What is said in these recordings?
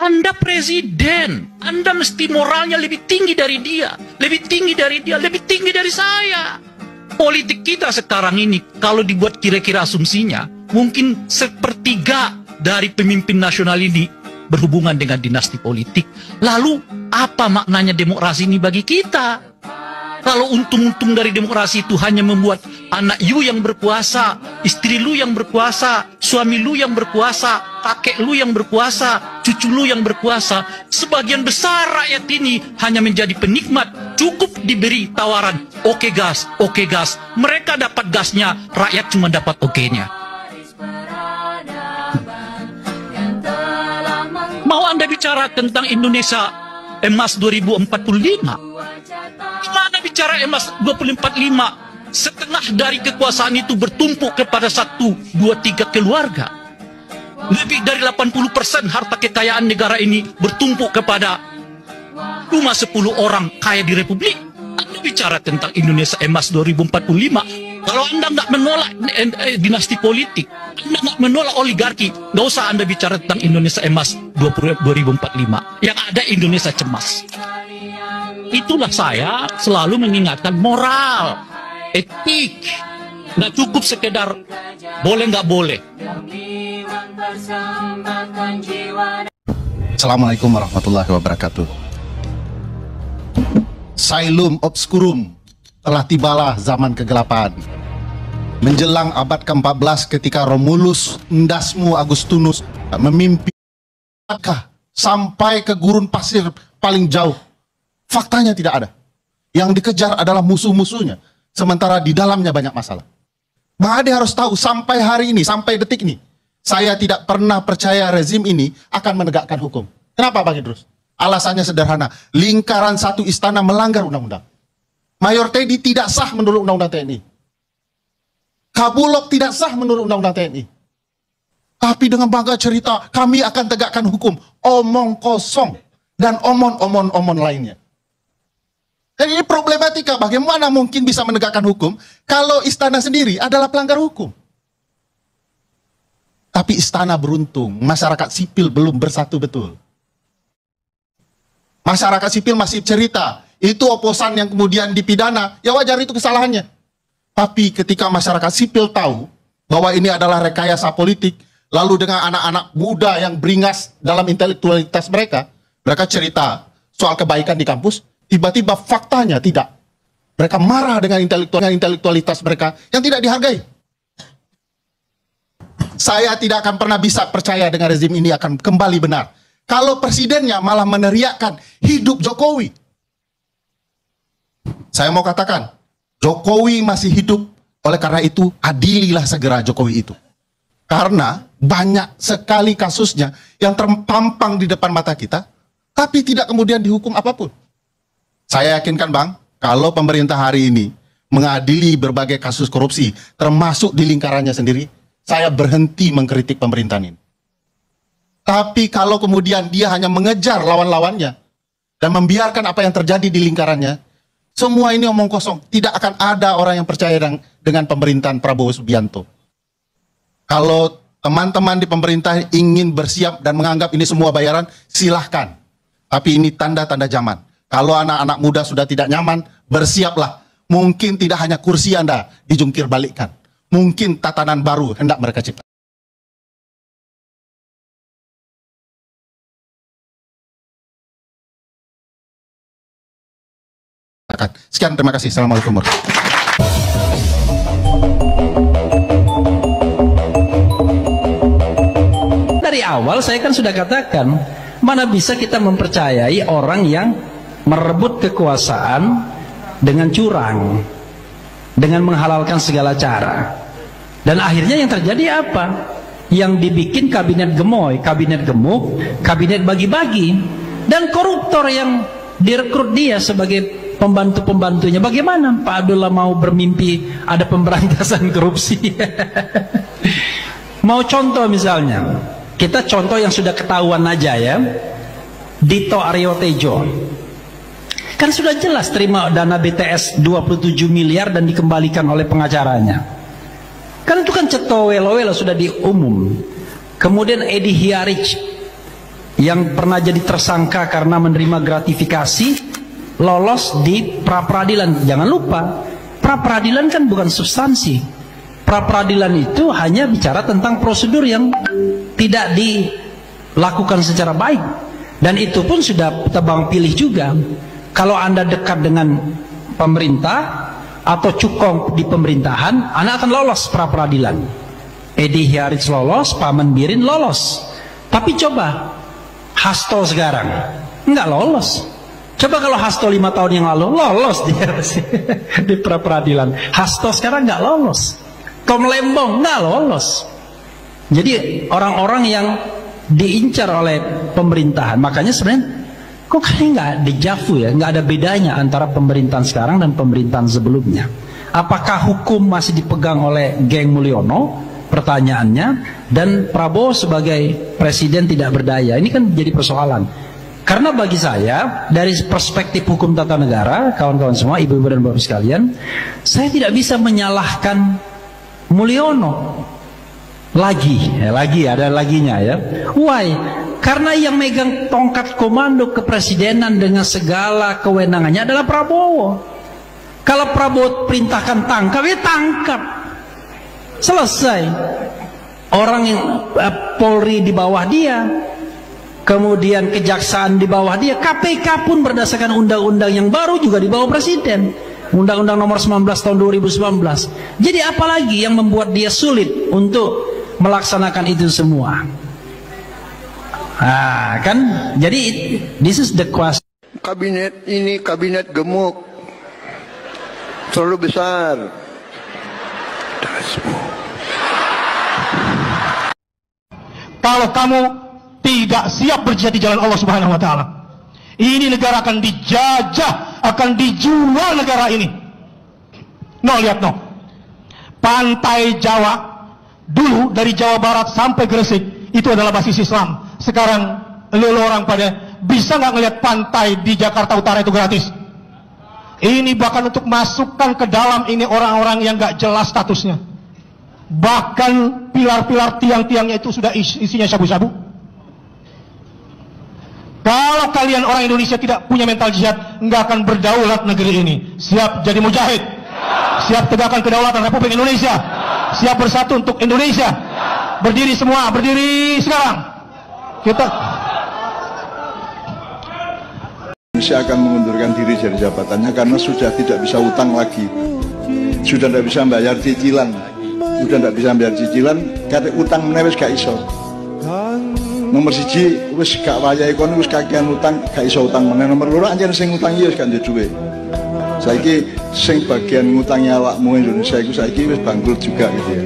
Anda presiden, Anda mesti moralnya lebih tinggi dari dia, lebih tinggi dari dia, lebih tinggi dari saya. Politik kita sekarang ini, kalau dibuat kira-kira asumsinya, mungkin sepertiga dari pemimpin nasional ini berhubungan dengan dinasti politik. Lalu, apa maknanya demokrasi ini bagi kita? Kalau untung-untung dari demokrasi itu hanya membuat anak you yang berkuasa, istri lu yang berkuasa, suami lu yang berkuasa, kakek lu yang berkuasa, cucu lu yang berkuasa, sebagian besar rakyat ini hanya menjadi penikmat, cukup diberi tawaran, oke gas, mereka dapat gasnya, rakyat cuma dapat oke-nya. Mau Anda bicara tentang Indonesia emas 2045? Gimana bicara emas 2045? Setengah dari kekuasaan itu bertumpuk kepada 1, 2, 3 keluarga. Lebih dari 80% harta kekayaan negara ini bertumpuk kepada cuma 10 orang kaya di Republik. Anda bicara tentang Indonesia emas 2045. Kalau Anda nggak menolak dinasti politik, Anda nggak menolak oligarki, nggak usah Anda bicara tentang Indonesia emas 2045. Yang ada Indonesia cemas. Itulah saya selalu mengingatkan moral, etik. Nggak cukup sekedar boleh nggak boleh. Assalamualaikum warahmatullahi wabarakatuh. Sailum obscurum, telah tibalah zaman kegelapan. Menjelang abad ke-14 ketika Romulus Ndasmu Agustinus memimpin sampai ke gurun pasir paling jauh. Faktanya tidak ada. Yang dikejar adalah musuh-musuhnya. Sementara di dalamnya banyak masalah. Bang Ade harus tahu sampai hari ini, sampai detik ini, saya tidak pernah percaya rezim ini akan menegakkan hukum. Kenapa Bang Idrus? Alasannya sederhana. Lingkaran satu istana melanggar undang-undang. Mayor Teddy tidak sah menurut undang-undang TNI. Kabulok tidak sah menurut undang-undang TNI. Tapi dengan bangga cerita, kami akan tegakkan hukum. Omong kosong. Dan omon lainnya. Dan ini problematika, bagaimana mungkin bisa menegakkan hukum kalau istana sendiri adalah pelanggar hukum. Tapi istana beruntung, masyarakat sipil belum bersatu betul. Masyarakat sipil masih cerita, itu oposan yang kemudian dipidana, ya wajar itu kesalahannya. Tapi ketika masyarakat sipil tahu bahwa ini adalah rekayasa politik, lalu dengan anak-anak muda yang beringas dalam intelektualitas mereka cerita soal kebaikan di kampus, tiba-tiba faktanya tidak. Mereka marah dengan intelektualitas mereka yang tidak dihargai. Saya tidak akan pernah bisa percaya dengan rezim ini akan kembali benar. Kalau presidennya malah meneriakkan hidup Jokowi. Saya mau katakan, Jokowi masih hidup. Oleh karena itu, adililah segera Jokowi itu. Karena banyak sekali kasusnya yang terpampang di depan mata kita, tapi tidak kemudian dihukum apapun. Saya yakinkan Bang, kalau pemerintah hari ini mengadili berbagai kasus korupsi, termasuk di lingkarannya sendiri, saya berhenti mengkritik pemerintahan ini. Tapi kalau kemudian dia hanya mengejar lawan-lawannya, dan membiarkan apa yang terjadi di lingkarannya, semua ini omong kosong. Tidak akan ada orang yang percaya dengan pemerintahan Prabowo Subianto. Kalau teman-teman di pemerintah ingin bersiap dan menganggap ini semua bayaran, silahkan. Tapi ini tanda-tanda zaman. Kalau anak-anak muda sudah tidak nyaman, bersiaplah. Mungkin tidak hanya kursi Anda dijungkir balikkan. Mungkin tatanan baru hendak mereka ciptakan. Sekian, terima kasih. Assalamualaikum warahmatullahi wabarakatuh. Dari awal saya kan sudah katakan, mana bisa kita mempercayai orang yang merebut kekuasaan dengan curang, dengan menghalalkan segala cara. Dan akhirnya yang terjadi apa? Yang dibikin kabinet gemoy, kabinet gemuk, kabinet bagi-bagi, dan koruptor yang direkrut dia sebagai pembantu-pembantunya. Bagaimana Pak Abdullah mau bermimpi ada pemberantasan korupsi? Mau contoh misalnya, kita contoh yang sudah ketahuan aja ya, Dito Aryo Tejo. Kan sudah jelas terima dana BTS 27 miliar dan dikembalikan oleh pengacaranya. Kan itu kan cetowelo-welo sudah diumum. Kemudian Edi Hiarich yang pernah jadi tersangka karena menerima gratifikasi lolos di pra-peradilan. Jangan lupa, pra-peradilan kan bukan substansi. Pra-peradilan itu hanya bicara tentang prosedur yang tidak dilakukan secara baik, dan itu pun sudah tebang pilih juga. Kalau Anda dekat dengan pemerintah atau cukong di pemerintahan, Anda akan lolos pra-peradilan. Edi Hiarij lolos, Paman Birin lolos. Tapi coba Hasto sekarang nggak lolos. Coba kalau Hasto 5 tahun yang lalu lolos dia di pra-peradilan. Hasto sekarang nggak lolos. Tom Lembong nggak lolos. Jadi orang-orang yang diincar oleh pemerintahan, makanya sebenarnya kok kayaknya nggak dejavu ya, nggak ada bedanya antara pemerintahan sekarang dan pemerintahan sebelumnya. Apakah hukum masih dipegang oleh geng Mulyono? Pertanyaannya. Dan Prabowo sebagai presiden tidak berdaya. Ini kan jadi persoalan. Karena bagi saya, dari perspektif hukum tata negara, kawan-kawan semua, ibu-ibu dan bapak sekalian, saya tidak bisa menyalahkan Mulyono lagi ada laginya ya. Why? Karena yang megang tongkat komando kepresidenan dengan segala kewenangannya adalah Prabowo. Kalau Prabowo perintahkan tangkap, ya tangkap, selesai. Orang yang Polri di bawah dia, kemudian kejaksaan di bawah dia, KPK pun berdasarkan undang-undang yang baru juga di bawah presiden, Undang-Undang Nomor 19 tahun 2019. Jadi apalagi yang membuat dia sulit untuk melaksanakan itu semua? Nah, kan jadi this is the question. Kabinet ini kabinet gemuk, terlalu besar. Kalau kamu tidak siap berjihad di jalan Allah Subhanahu wa taala, ini negara akan dijajah, akan dijual negara ini. No, lihat no. Pantai Jawa dulu dari Jawa Barat sampai Gresik itu adalah basis Islam. Sekarang lu orang pada bisa nggak ngelihat pantai di Jakarta Utara itu gratis? Ini bahkan untuk masukkan ke dalam ini orang-orang yang nggak jelas statusnya. Bahkan pilar-pilar tiang-tiangnya itu sudah isinya sabu-sabu. Kalau kalian orang Indonesia tidak punya mental jihad, nggak akan berdaulat negeri ini. Siap jadi mujahid, siap tegakkan kedaulatan Republik Indonesia, siap bersatu untuk Indonesia. Berdiri semua, berdiri sekarang. Kita Indonesia akan mengundurkan diri dari jabatannya karena sudah tidak bisa utang lagi, sudah tidak bisa bayar cicilan, karena utang menewes gak iso. Nomor siji wis gak wayahe kono, wis kakean utang, gak iso utang meneh. Nomor loro anjen sing ngutangi wis gak ndek dhuwit. Saiki sing bagian ngutangi awakmu Indonesia iku saiki wis bangkrut juga gitu ya.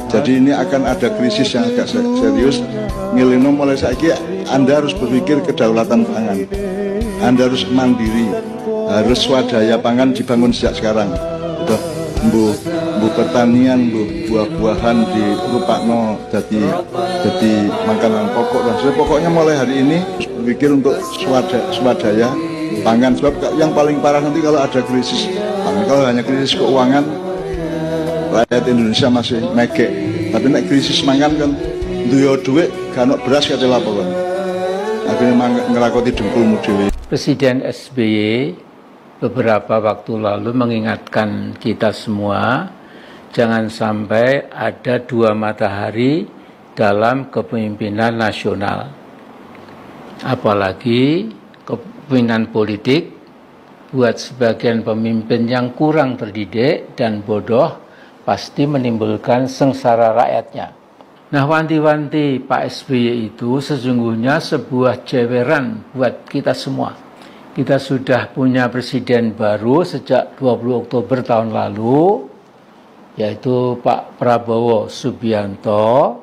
Jadi ini akan ada krisis yang agak serius. Ngilino mulai saiki Anda harus berpikir kedaulatan pangan. Anda harus mandiri, harus swadaya pangan dibangun sejak sekarang. Gitu. Bu pertanian, bu buah-buahan di rupakno jadi makanan pokok dan sebagainya. Pokoknya mulai hari ini berpikir untuk swadaya pangan, sebab yang paling parah nanti kalau ada krisis pangan. Kalau hanya krisis keuangan, rakyat Indonesia masih megek, tapi nek krisis mangan kan duyo duit gak ono beras kate laporan. Akhirnya ngerakoti dengkulmu dhewe. Presiden SBY beberapa waktu lalu mengingatkan kita semua, jangan sampai ada dua matahari dalam kepemimpinan nasional. Apalagi kepemimpinan politik buat sebagian pemimpin yang kurang terdidik dan bodoh pasti menimbulkan sengsara rakyatnya. Nah, wanti-wanti Pak SBY itu sesungguhnya sebuah jeweran buat kita semua. Kita sudah punya presiden baru sejak 20 Oktober tahun lalu, yaitu Pak Prabowo Subianto,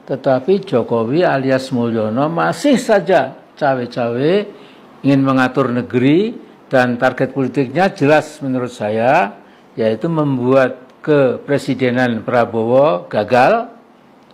tetapi Jokowi alias Mulyono masih saja cawe-cawe ingin mengatur negeri, dan target politiknya jelas menurut saya, yaitu membuat kepresidenan Prabowo gagal.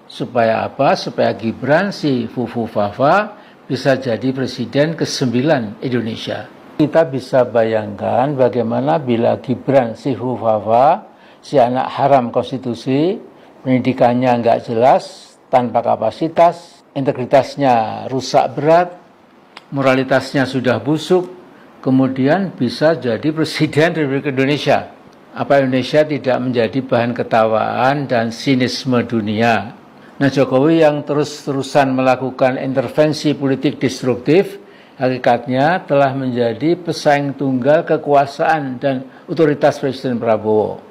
Supaya apa? Supaya Gibran si Fufu Fafa bisa jadi presiden ke-9 Indonesia. Kita bisa bayangkan bagaimana bila Gibran si Fufu Fafa, si anak haram konstitusi, pendidikannya nggak jelas, tanpa kapasitas, integritasnya rusak berat, moralitasnya sudah busuk, kemudian bisa jadi Presiden Republik Indonesia. Apa Indonesia tidak menjadi bahan ketawaan dan sinisme dunia? Nah, Jokowi yang terus-terusan melakukan intervensi politik destruktif, hakikatnya telah menjadi pesaing tunggal kekuasaan dan otoritas Presiden Prabowo.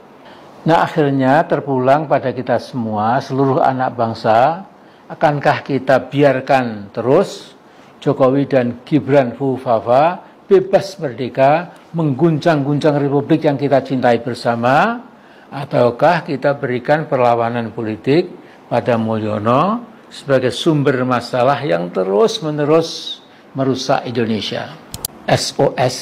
Nah, akhirnya terpulang pada kita semua, seluruh anak bangsa, akankah kita biarkan terus Jokowi dan Gibran Fufafa bebas merdeka mengguncang-guncang republik yang kita cintai bersama, ataukah kita berikan perlawanan politik pada Mulyono sebagai sumber masalah yang terus-menerus merusak Indonesia? SOS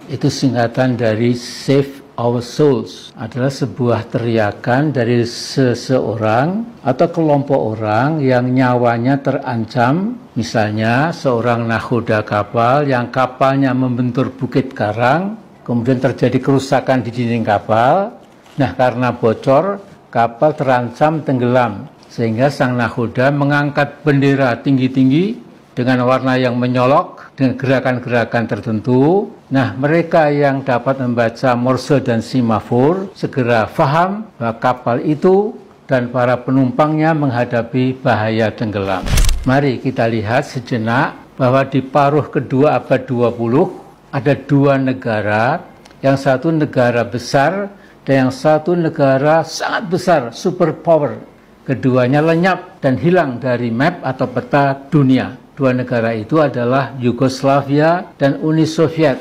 itu singkatan dari Save Our Souls, adalah sebuah teriakan dari seseorang atau kelompok orang yang nyawanya terancam. Misalnya seorang nahoda kapal yang kapalnya membentur bukit karang, kemudian terjadi kerusakan di dinding kapal. Nah, karena bocor, kapal terancam tenggelam, sehingga sang nahoda mengangkat bendera tinggi-tinggi dengan warna yang menyolok, dengan gerakan-gerakan tertentu. Nah, mereka yang dapat membaca Morse dan Semafor segera paham bahwa kapal itu dan para penumpangnya menghadapi bahaya tenggelam. Mari kita lihat sejenak bahwa di paruh kedua abad 20 ada dua negara, yang satu negara besar dan yang satu negara sangat besar, superpower. Keduanya lenyap dan hilang dari map atau peta dunia. Dua negara itu adalah Yugoslavia dan Uni Soviet.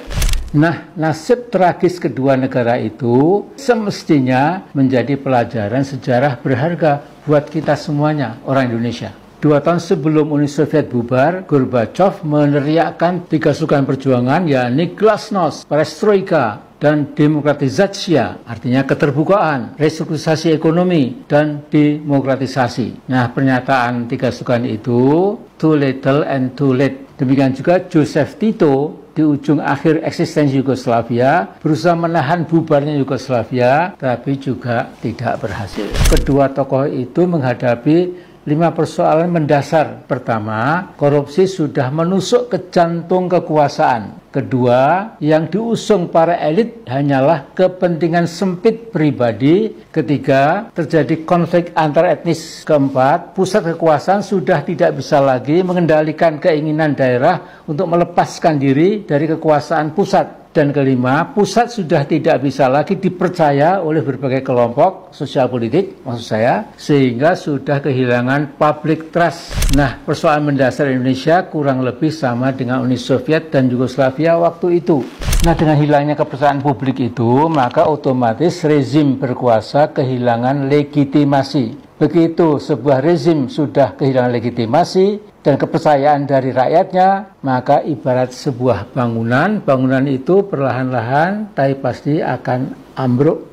Nah, nasib tragis kedua negara itu semestinya menjadi pelajaran sejarah berharga buat kita semuanya, orang Indonesia. 2 tahun sebelum Uni Soviet bubar, Gorbachev meneriakkan 3 slogan perjuangan, yakni glasnost, perestroika, dan demokratisasi, artinya keterbukaan, restrukturisasi ekonomi, dan demokratisasi. Nah, pernyataan 3 slogan itu, too little and too late. Demikian juga Joseph Tito di ujung akhir eksistensi Yugoslavia berusaha menahan bubarnya Yugoslavia, tapi juga tidak berhasil. Kedua tokoh itu menghadapi 5 persoalan mendasar. Pertama, korupsi sudah menusuk ke jantung kekuasaan. Kedua, yang diusung para elit hanyalah kepentingan sempit pribadi. Ketiga, terjadi konflik antar etnis. Keempat, pusat kekuasaan sudah tidak bisa lagi mengendalikan keinginan daerah untuk melepaskan diri dari kekuasaan pusat. Dan kelima, pusat sudah tidak bisa lagi dipercaya oleh berbagai kelompok sosial politik, maksud saya, sehingga sudah kehilangan public trust. Nah, persoalan mendasar Indonesia kurang lebih sama dengan Uni Soviet dan Yugoslavia waktu itu. Nah, dengan hilangnya kepercayaan publik itu, maka otomatis rezim berkuasa kehilangan legitimasi. Begitu sebuah rezim sudah kehilangan legitimasi dan kepercayaan dari rakyatnya, maka ibarat sebuah bangunan, bangunan itu perlahan-lahan tapi pasti akan ambruk.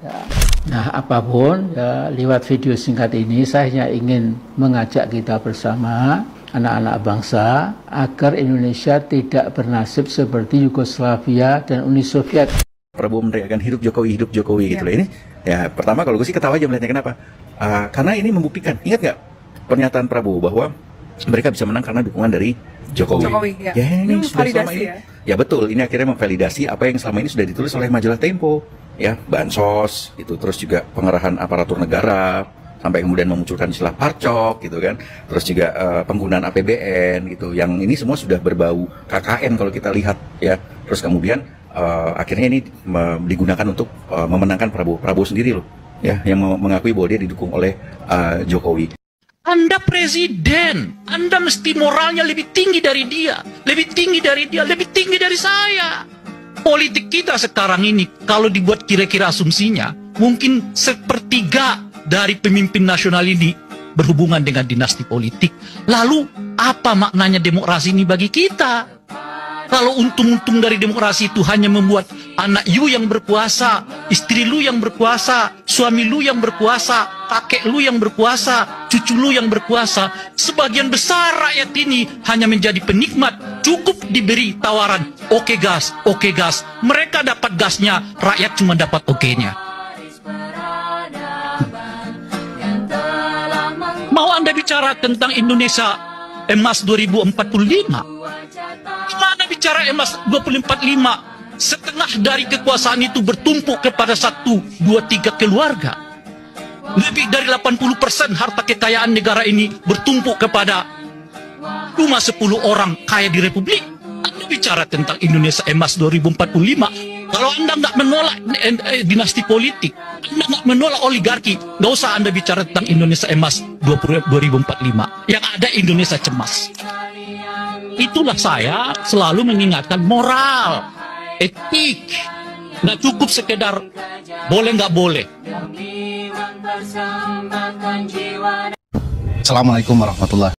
Ya. Nah, apapun, ya, lewat video singkat ini saya hanya ingin mengajak kita bersama, anak-anak bangsa, agar Indonesia tidak bernasib seperti Yugoslavia dan Uni Soviet. Prabowo meneriakkan hidup Jokowi gitu loh. Ini ya, pertama kalau gue sih ketawa aja melihatnya. Kenapa? Karena ini membuktikan, ingat nggak pernyataan Prabowo bahwa mereka bisa menang karena dukungan dari Jokowi. Ya, ini sudah selama ini. Ya betul, ini akhirnya memvalidasi apa yang selama ini sudah ditulis oleh majalah Tempo, ya, bansos, itu, terus juga pengerahan aparatur negara, sampai kemudian memunculkan istilah parcok gitu kan, terus juga penggunaan APBN gitu, yang ini semua sudah berbau KKN kalau kita lihat ya, terus kemudian akhirnya ini digunakan untuk memenangkan Prabowo sendiri loh, ya, yang mengakui bahwa dia didukung oleh Jokowi. Anda presiden, Anda mesti moralnya lebih tinggi dari dia, lebih tinggi dari dia, lebih tinggi dari saya. Politik kita sekarang ini, kalau dibuat kira-kira asumsinya, mungkin sepertiga dari pemimpin nasional ini berhubungan dengan dinasti politik. Lalu, apa maknanya demokrasi ini bagi kita? Kalau untung-untung dari demokrasi itu hanya membuat anak you yang berkuasa, istri lu yang berkuasa, suami lu yang berkuasa, kakek lu yang berkuasa, cucu lu yang berkuasa, sebagian besar rakyat ini hanya menjadi penikmat, cukup diberi tawaran, oke gas, mereka dapat gasnya, rakyat cuma dapat oke-nya. Mau Anda bicara tentang Indonesia emas 2045? Gimana bicara emas 2045? Setengah dari kekuasaan itu bertumpuk kepada 1, 2, 3 keluarga. Lebih dari 80% harta kekayaan negara ini bertumpuk kepada cuma 10 orang kaya di Republik. Anda bicara tentang Indonesia emas 2045. Kalau Anda nggak menolak dinasti politik, Anda nggak menolak oligarki, nggak usah Anda bicara tentang Indonesia emas 2045. Yang ada Indonesia cemas. Itulah saya selalu mengingatkan moral, etik. Nggak cukup sekedar boleh nggak boleh. Assalamualaikum warahmatullahi